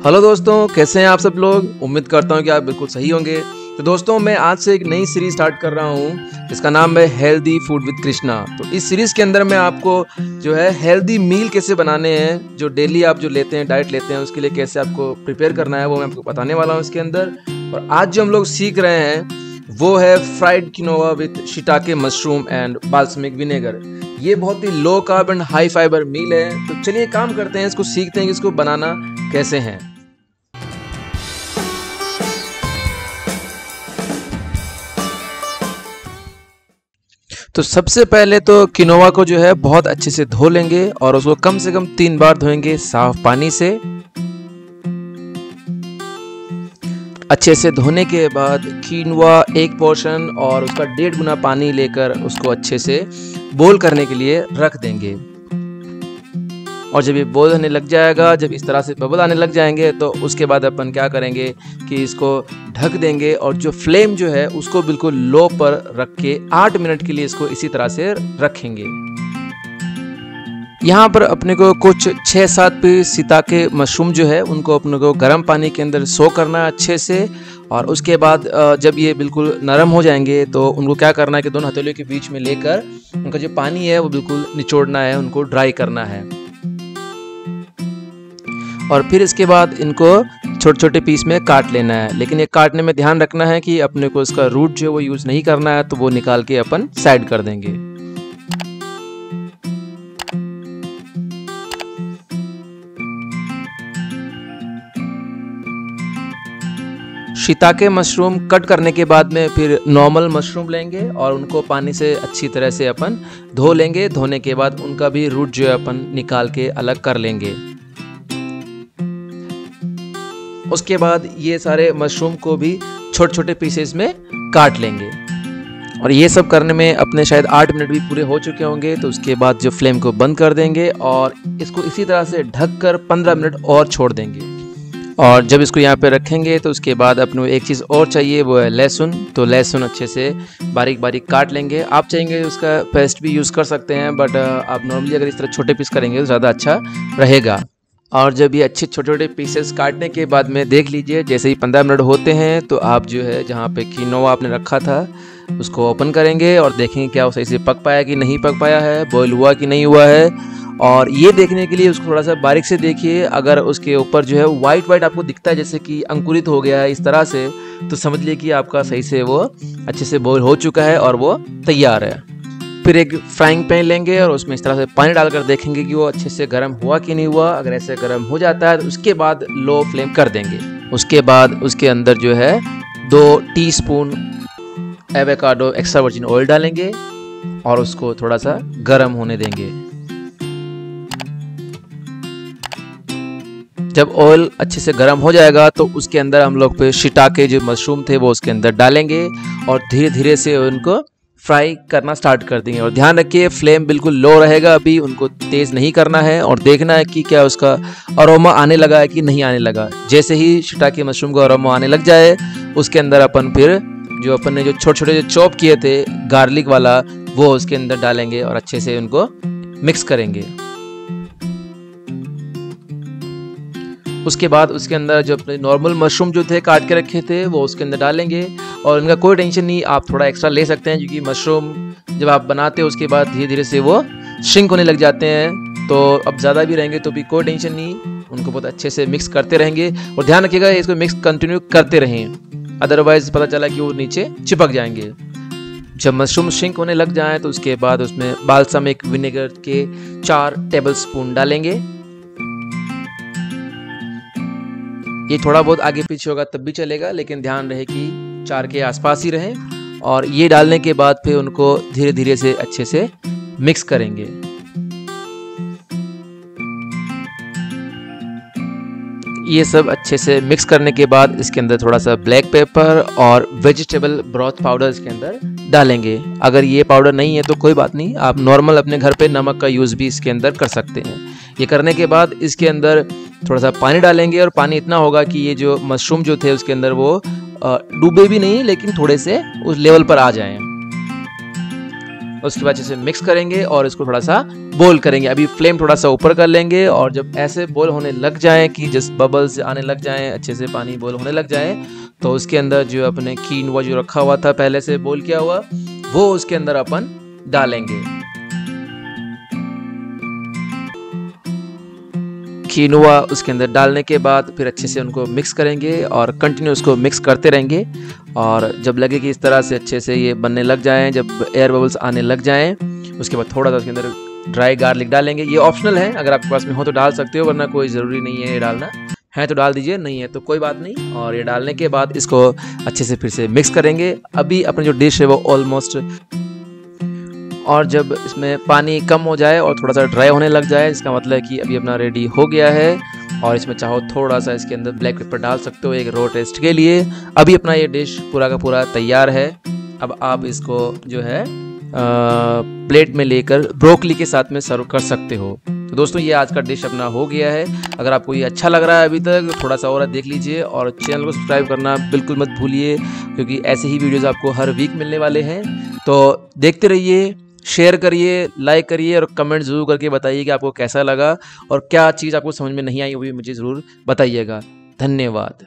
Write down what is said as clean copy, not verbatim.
Hello दोस्तों, कैसे हैं आप सब लोग। उम्मीद करता हूं कि आप बिल्कुल सही होंगे। तो दोस्तों, मैं आज से एक नई सीरीज स्टार्ट कर रहा हूं जिसका नाम है हेल्दी फूड विद कृष्णा। तो इस सीरीज के अंदर मैं आपको जो है हेल्दी मील कैसे बनाने हैं, जो डेली आप जो लेते हैं, डाइट लेते हैं, उसके लिए कैसे आपको प्रिपेयर करना है, वो मैं आपको बताने वाला हूँ इसके अंदर। और आज जो हम लोग सीख रहे हैं वो है fried quinoa with shiitake mushroom and balsamic vinegar. ये बहुत ही low carb and high fibre meal है। तो चलिए काम करते हैं, इसको सीखते हैं कि इसको बनाना कैसे है। तो सबसे पहले तो किनोवा को जो है बहुत अच्छे से धो लेंगे और उसको कम से कम 3 बार धोएंगे साफ पानी से। अच्छे से धोने के बाद किनोवा एक पोर्शन और उसका 1.5 गुना पानी लेकर उसको अच्छे से बॉईल करने के लिए रख देंगे। और जब ये बॉईल होने लग जाएगा, जब इस तरह से बबल आने लग जाएंगे, तो उसके बाद अपन क्या करेंगे कि इसको ढक देंगे और जो फ्लेम जो है उसको बिल्कुल लो पर रख के 8 मिनट के लिए इसको इसी तरह से रखेंगे। यहाँ पर अपने को कुछ 6-7 पीस शिटाके मशरूम जो है उनको अपने को गर्म पानी के अंदर सो करना है अच्छे से। और उसके बाद जब ये बिल्कुल नरम हो जाएंगे तो उनको क्या करना है कि दोनों हथेलियों के बीच में लेकर उनका जो पानी है वो बिल्कुल निचोड़ना है, उनको ड्राई करना है। और फिर इसके बाद इनको छोटे छोटे पीस में काट लेना है। लेकिन ये काटने में ध्यान रखना है कि अपने को इसका रूट जो है वो यूज़ नहीं करना है, तो वो निकाल के अपन साइड कर देंगे। शिटाके मशरूम कट करने के बाद में फिर नॉर्मल मशरूम लेंगे और उनको पानी से अच्छी तरह से अपन धो लेंगे। धोने के बाद उनका भी रूट जो है अपन निकाल के अलग कर लेंगे। उसके बाद ये सारे मशरूम को भी छोटे छोटे पीसेस में काट लेंगे। और ये सब करने में अपने शायद 8 मिनट भी पूरे हो चुके होंगे। तो उसके बाद जो फ्लेम को बंद कर देंगे और इसको इसी तरह से ढक कर 15 मिनट और छोड़ देंगे। और जब इसको यहाँ पे रखेंगे तो उसके बाद अपने को एक चीज़ और चाहिए, वो है लहसुन। तो लहसुन अच्छे से बारीक बारीक काट लेंगे। आप चाहेंगे उसका पेस्ट भी यूज़ कर सकते हैं, बट आप नॉर्मली अगर इस तरह छोटे पीस करेंगे तो ज़्यादा अच्छा रहेगा। और जब ये अच्छे छोटे छोटे पीसेस काटने के बाद में देख लीजिए, जैसे ही 15 मिनट होते हैं तो आप जो है जहाँ पे किनोवा आपने रखा था उसको ओपन करेंगे और देखेंगे क्या वो सही से पक पाया कि नहीं पक पाया है, बॉईल हुआ कि नहीं हुआ है। और ये देखने के लिए उसको थोड़ा सा बारीक से देखिए। अगर उसके ऊपर जो है वाइट वाइट आपको दिखता है जैसे कि अंकुरित हो गया है इस तरह से, तो समझ लिए कि आपका सही से वो अच्छे से बॉईल हो चुका है और वो तैयार है। फिर एक फ्राइंग पैन लेंगे और उसमें इस तरह से पानी डालकर देखेंगे कि वो अच्छे से गर्म हुआ कि नहीं हुआ। अगर ऐसे गर्म हो जाता है तो उसके बाद लो फ्लेम कर देंगे। उसके बाद उसके अंदर जो है 2 teaspoon avocado extra virgin oil डालेंगे और उसको थोड़ा सा गर्म होने देंगे। जब ऑयल अच्छे से गर्म हो जाएगा तो उसके अंदर हम लोग पे शिटाके जो मशरूम थे वो उसके अंदर डालेंगे और धीरे धीरे से उनको फ्राई करना स्टार्ट कर देंगे। और ध्यान रखिए फ्लेम बिल्कुल लो रहेगा, अभी उनको तेज़ नहीं करना है। और देखना है कि क्या उसका अरोमा आने लगा है कि नहीं आने लगा। जैसे ही शिटाके मशरूम का अरोमा आने लग जाए उसके अंदर अपन फिर जो अपन ने जो छोटे छोटे जो चॉप किए थे गार्लिक वाला वो उसके अंदर डालेंगे और अच्छे से उनको मिक्स करेंगे। उसके बाद उसके अंदर जो अपने नॉर्मल मशरूम जो थे काट के रखे थे वो उसके अंदर डालेंगे। और इनका कोई टेंशन नहीं, आप थोड़ा एक्स्ट्रा ले सकते हैं क्योंकि मशरूम जब आप बनाते हो उसके बाद धीरे धीरे से वो श्रिंक होने लग जाते हैं। तो अब ज़्यादा भी रहेंगे तो भी कोई टेंशन नहीं, उनको बहुत अच्छे से मिक्स करते रहेंगे। और ध्यान रखिएगा इसको मिक्स कंटिन्यू करते रहें, अदरवाइज पता चला कि वो नीचे चिपक जाएंगे। जब मशरूम श्रिंक होने लग जाएँ तो उसके बाद उसमें बाल्समिक विनेगर के 4 टेबलस्पून डालेंगे। ये थोड़ा बहुत आगे पीछे होगा तब भी चलेगा, लेकिन ध्यान रहे कि 4 के आसपास ही रहें। और ये डालने के बाद फिर उनको धीरे धीरे से अच्छे से मिक्स करेंगे। ये सब अच्छे से मिक्स करने के बाद इसके अंदर थोड़ा सा ब्लैक पेपर और वेजिटेबल ब्रॉथ पाउडर इसके अंदर डालेंगे। अगर ये पाउडर नहीं है तो कोई बात नहीं, आप नॉर्मल अपने घर पे नमक का यूज़ भी इसके अंदर कर सकते हैं। ये करने के बाद इसके अंदर थोड़ा सा पानी डालेंगे और पानी इतना होगा कि ये जो मशरूम जो थे उसके अंदर वो डूबे भी नहीं लेकिन थोड़े से उस लेवल पर आ जाएं। उसके बाद अच्छे से मिक्स करेंगे और इसको थोड़ा सा बोल करेंगे। अभी फ्लेम थोड़ा सा ऊपर कर लेंगे और जब ऐसे बोल होने लग जाए कि जस्ट बबल्स आने लग जाएं, अच्छे से पानी बोल होने लग जाए, तो उसके अंदर जो अपने कीनवा जो रखा हुआ था पहले से बोल किया हुआ, वो उसके अंदर अपन डालेंगे। कीनवा उसके अंदर डालने के बाद फिर अच्छे से उनको मिक्स करेंगे और कंटिन्यू उसको मिक्स करते रहेंगे। और जब लगे कि इस तरह से अच्छे से ये बनने लग जाएं, जब एयर बबल्स आने लग जाएं, उसके बाद थोड़ा सा उसके अंदर ड्राई गार्लिक डालेंगे। ये ऑप्शनल है, अगर आपके पास में हो तो डाल सकते हो, वरना कोई ज़रूरी नहीं है ये डालना, है तो डाल दीजिए, नहीं है तो कोई बात नहीं। और ये डालने के बाद इसको अच्छे से फिर से मिक्स करेंगे। अभी अपनी जो डिश है वो ऑलमोस्ट, और जब इसमें पानी कम हो जाए और थोड़ा सा ड्राई होने लग जाए, इसका मतलब है कि अभी अपना रेडी हो गया है। और इसमें चाहो थोड़ा सा इसके अंदर ब्लैक पेपर डाल सकते हो एक रो टेस्ट के लिए। अभी अपना ये डिश पूरा का पूरा तैयार है। अब आप इसको जो है प्लेट में लेकर ब्रोकली के साथ में सर्व कर सकते हो। तो दोस्तों ये आज का डिश अपना हो गया है। अगर आपको ये अच्छा लग रहा है अभी तक, थोड़ा सा और देख लीजिए और चैनल को सब्सक्राइब करना बिल्कुल मत भूलिए, क्योंकि ऐसे ही वीडियोज़ आपको हर वीक मिलने वाले हैं। तो देखते रहिए, शेयर करिए, लाइक करिए और कमेंट ज़रूर करके बताइए कि आपको कैसा लगा और क्या चीज़ आपको समझ में नहीं आई, वो भी मुझे ज़रूर बताइएगा। धन्यवाद।